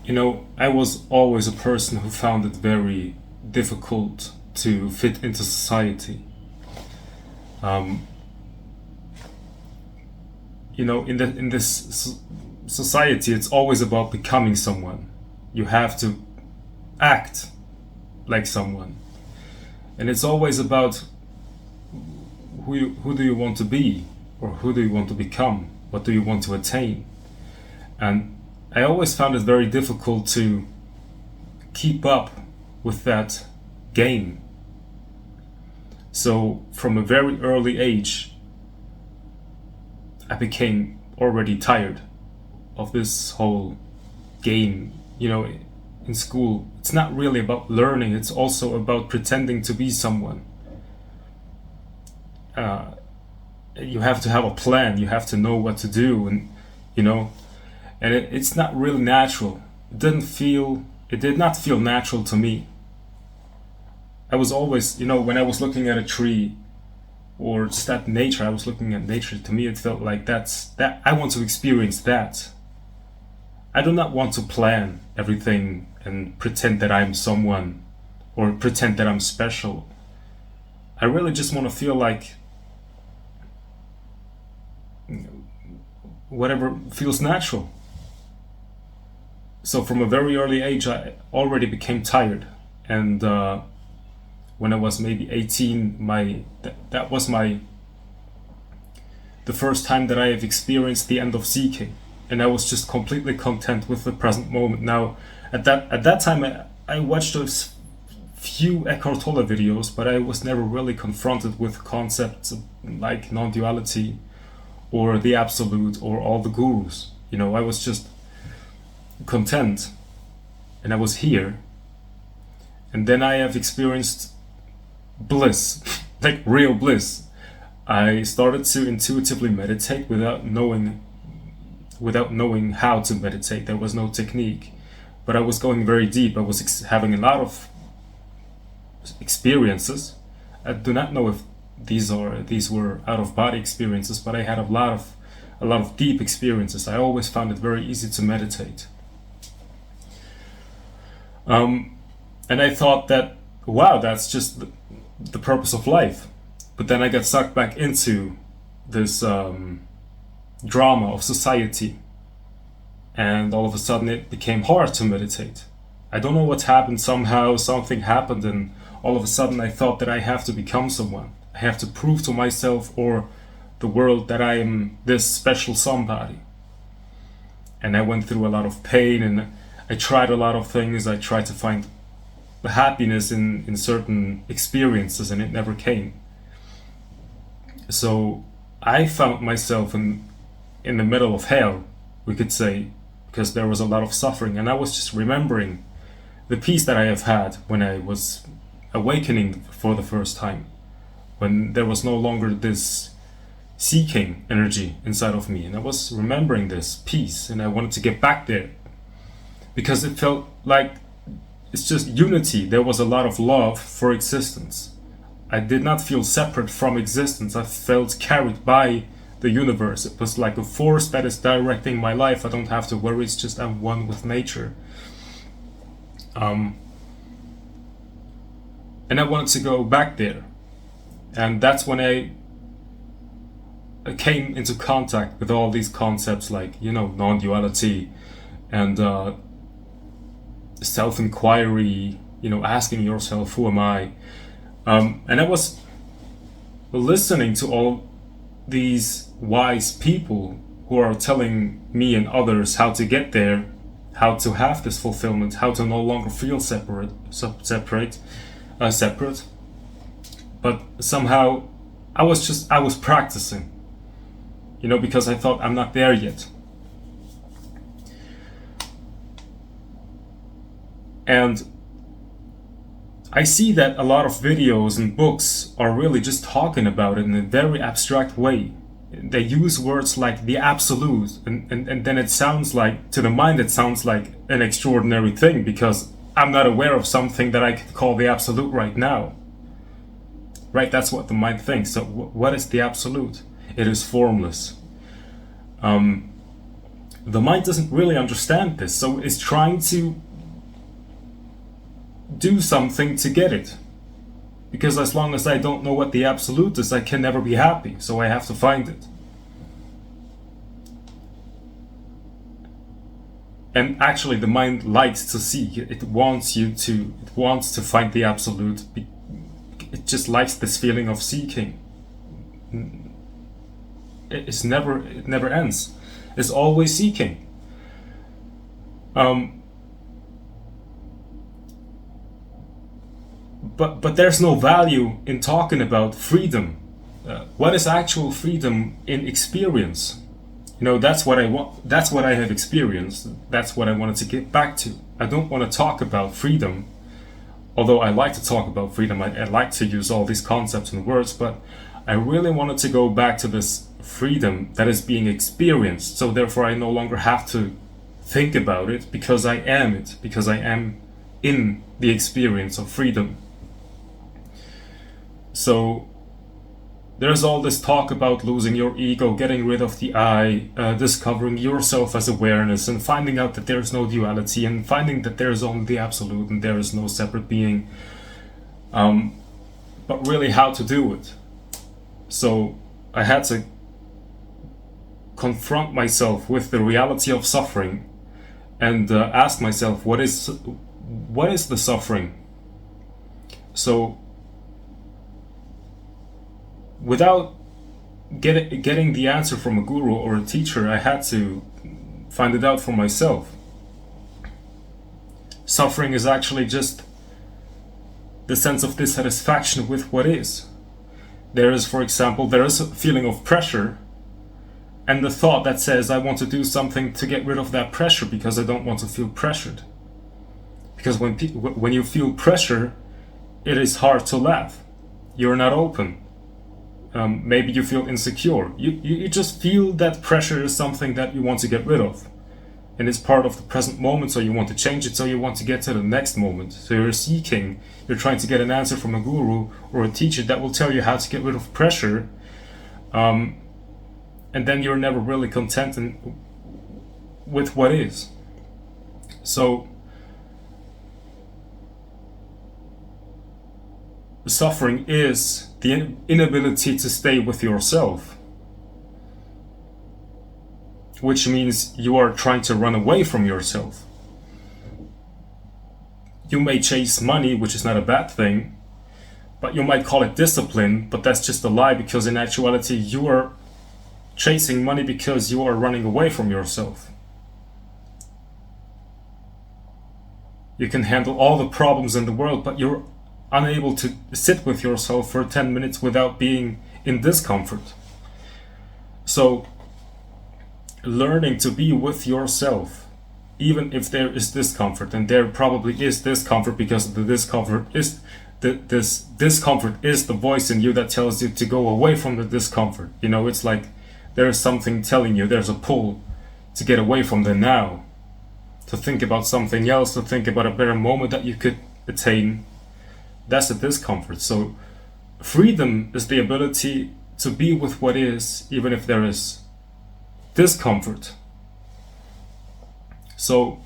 I was always a person who found it very difficult to fit into society. Um, in this society, it's always about becoming someone. You have to act like someone, and it's always about who do you want to be, or who do you want to become, what do you want to attain. And I always found it very difficult to keep up with that game. So from a very early age, I became already tired of this whole game. In school, it's not really about learning, it's also about pretending to be someone. You have to have a plan, you have to know what to do, and it's not really natural. It did not feel natural to me. I was always, when I was looking at a tree or just at nature, I was looking at nature. To me, it felt like that I want to experience that. I do not want to plan everything and pretend that I'm someone or pretend that I'm special. I really just want to feel like whatever feels natural. So from a very early age, I already became tired, and when I was maybe 18, that was the first time that I have experienced the end of seeking, and I was just completely content with the present moment. Now, at that time, I watched a few Eckhart Tolle videos, but I was never really confronted with concepts like non-duality or the absolute or all the gurus. I was just content, and I was here. And then I have experienced bliss, like real bliss. I started to intuitively meditate without knowing how to meditate. There was no technique, but I was going very deep. I was having a lot of experiences. I do not know if these were out of body experiences, but I had a lot of deep experiences. I always found it very easy to meditate. And I thought that, wow, that's just the purpose of life. But then I got sucked back into this drama of society, and all of a sudden it became hard to meditate. I don't know what happened. Somehow something happened, and all of a sudden I thought that I have to become someone. I have to prove to myself or the world that I am this special somebody. And I went through a lot of pain, and I tried a lot of things. I tried to find happiness in certain experiences, and it never came. So I found myself in the middle of hell, we could say, because there was a lot of suffering, and I was just remembering the peace that I have had when I was awakening for the first time, when there was no longer this seeking energy inside of me, and I was remembering this peace, and I wanted to get back there because it felt like it's just unity. There was a lot of love for existence. I did not feel separate from existence. I felt carried by the universe. It was like a force that is directing my life. I don't have to worry. It's just I'm one with nature. And I wanted to go back there. And that's when I came into contact with all these concepts like, non-duality and self-inquiry, asking yourself, who am I? And I was listening to all these wise people who are telling me and others how to get there, how to have this fulfillment, how to no longer feel separate. But somehow I was practicing, because I thought I'm not there yet. And I see that a lot of videos and books are really just talking about it in a very abstract way. They use words like the absolute, and then it sounds like, to the mind, it sounds like an extraordinary thing because I'm not aware of something that I could call the absolute right now. Right? That's what the mind thinks. So what is the absolute? It is formless. the mind doesn't really understand this, so it's trying to do something to get it. Because as long as I don't know what the absolute is, I can never be happy, so I have to find it. And actually the mind likes to seek. It wants to find the absolute. It just likes this feeling of seeking. It never ends. It's always seeking. But there's no value in talking about freedom. What is actual freedom in experience? That's what I want. That's what I have experienced. That's what I wanted to get back to. I don't want to talk about freedom, although I like to talk about freedom. I like to use all these concepts and words, but I really wanted to go back to this freedom that is being experienced. So therefore I no longer have to think about it, because I am it, because I am in the experience of freedom. So there's all this talk about losing your ego, getting rid of the I, discovering yourself as awareness, and finding out that there's no duality, and finding that there's only the absolute and there is no separate being. But really how to do it. So I had to confront myself with the reality of suffering and ask myself, what is the suffering? So without getting the answer from a guru or a teacher, I had to find it out for myself. Suffering is actually just the sense of dissatisfaction with what is. There is a feeling of pressure, and the thought that says, I want to do something to get rid of that pressure because I don't want to feel pressured. Because when you feel pressure, it is hard to laugh. You're not open. Maybe you feel insecure. You just feel that pressure is something that you want to get rid of. And it's part of the present moment, so you want to change it, so you want to get to the next moment. So you're seeking, you're trying to get an answer from a guru or a teacher that will tell you how to get rid of pressure. And then you're never really content with what is. So suffering is the inability to stay with yourself, which means you are trying to run away from yourself. You may chase money, which is not a bad thing, but you might call it discipline, but that's just a lie, because in actuality you are chasing money because you are running away from yourself. You can handle all the problems in the world, but you're unable to sit with yourself for 10 minutes without being in discomfort. So learning to be with yourself, even if there is discomfort, and there probably is discomfort, because the discomfort is this discomfort is the voice in you that tells you to go away from the discomfort. It's like there is something telling you, there's a pull to get away from the now, to think about something else, to think about a better moment that you could attain. That's the discomfort. So freedom is the ability to be with what is, even if there is discomfort. So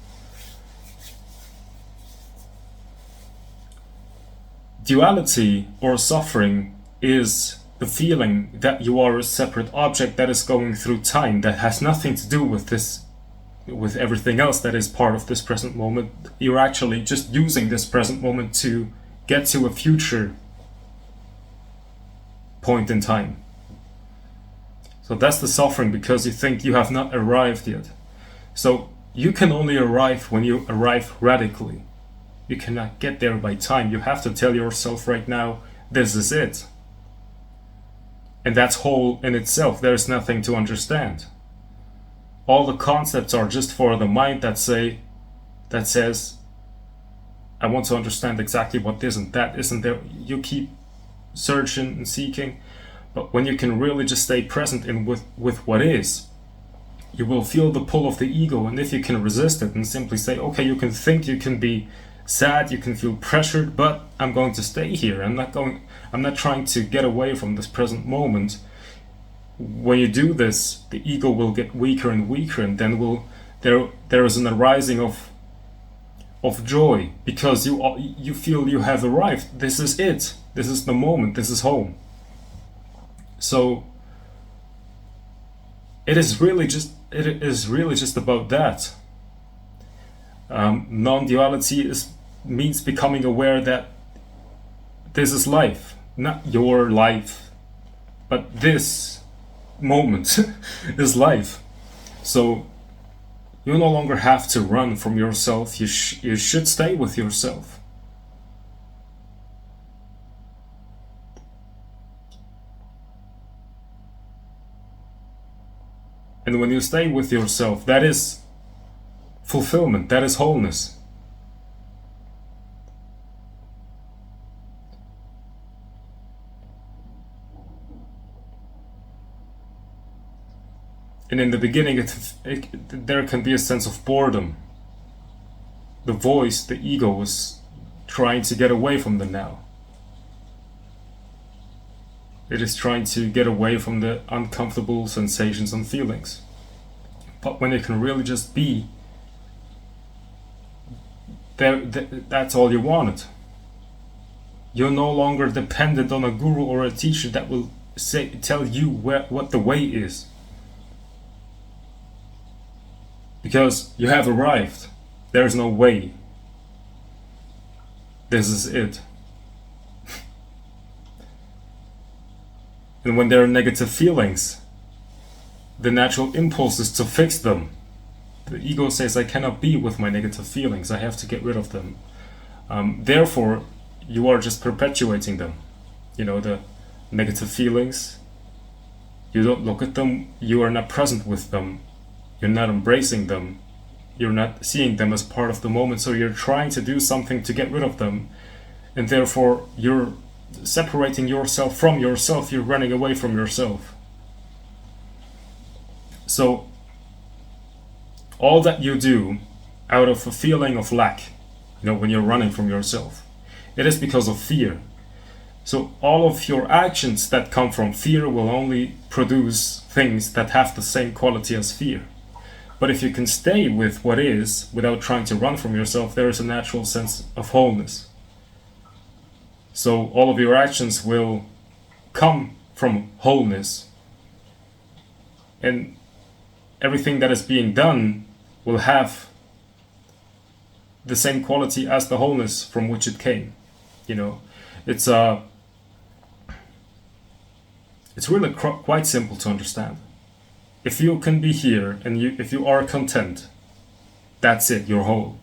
duality or suffering is the feeling that you are a separate object that is going through time, that has nothing to do with everything else that is part of this present moment. You're actually just using this present moment to get to a future point in time. So that's the suffering, because you think you have not arrived yet. So you can only arrive when you arrive radically. You cannot get there by time. You have to tell yourself right now, this is it. And that's whole in itself. There's nothing to understand. All the concepts are just for the mind that says, I want to understand exactly what this and that isn't there. You keep searching and seeking, but when you can really just stay present with what is, you will feel the pull of the ego. And if you can resist it and simply say, okay, you can think, you can be sad, you can feel pressured, but I'm going to stay here. I'm not trying to get away from this present moment. When you do this, the ego will get weaker and weaker, and then will there is an arising of joy, because you feel you have arrived. This is it. This is the moment. This is home. So it is really just about that. Non-duality means becoming aware that this is life, not your life, but this moment is life. So you no longer have to run from yourself. You should stay with yourself. And when you stay with yourself, that is fulfillment, that is wholeness. And in the beginning, there can be a sense of boredom. The voice, the ego, is trying to get away from the now. It is trying to get away from the uncomfortable sensations and feelings. But when it can really just be, that's all you wanted. You're no longer dependent on a guru or a teacher that will tell you what the way is. Because you have arrived. There is no way. This is it. And when there are negative feelings, the natural impulse is to fix them. The ego says, I cannot be with my negative feelings. I have to get rid of them. Therefore, you are just perpetuating them. You know, the negative feelings. You don't look at them. You are not present with them. You're not embracing them. You're not seeing them as part of the moment. So you're trying to do something to get rid of them. And therefore, you're separating yourself from yourself. You're running away from yourself. So all that you do out of a feeling of lack, when you're running from yourself, it is because of fear. So all of your actions that come from fear will only produce things that have the same quality as fear. But if you can stay with what is without trying to run from yourself, there is a natural sense of wholeness. So all of your actions will come from wholeness. And everything that is being done will have the same quality as the wholeness from which it came. It's really quite simple to understand. If you can be here and if you are content, that's it, you're whole.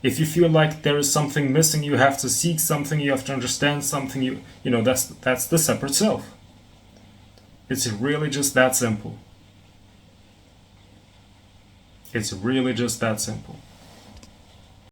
If you feel like there is something missing, you have to seek something, you have to understand something, that's the separate self. It's really just that simple. It's really just that simple.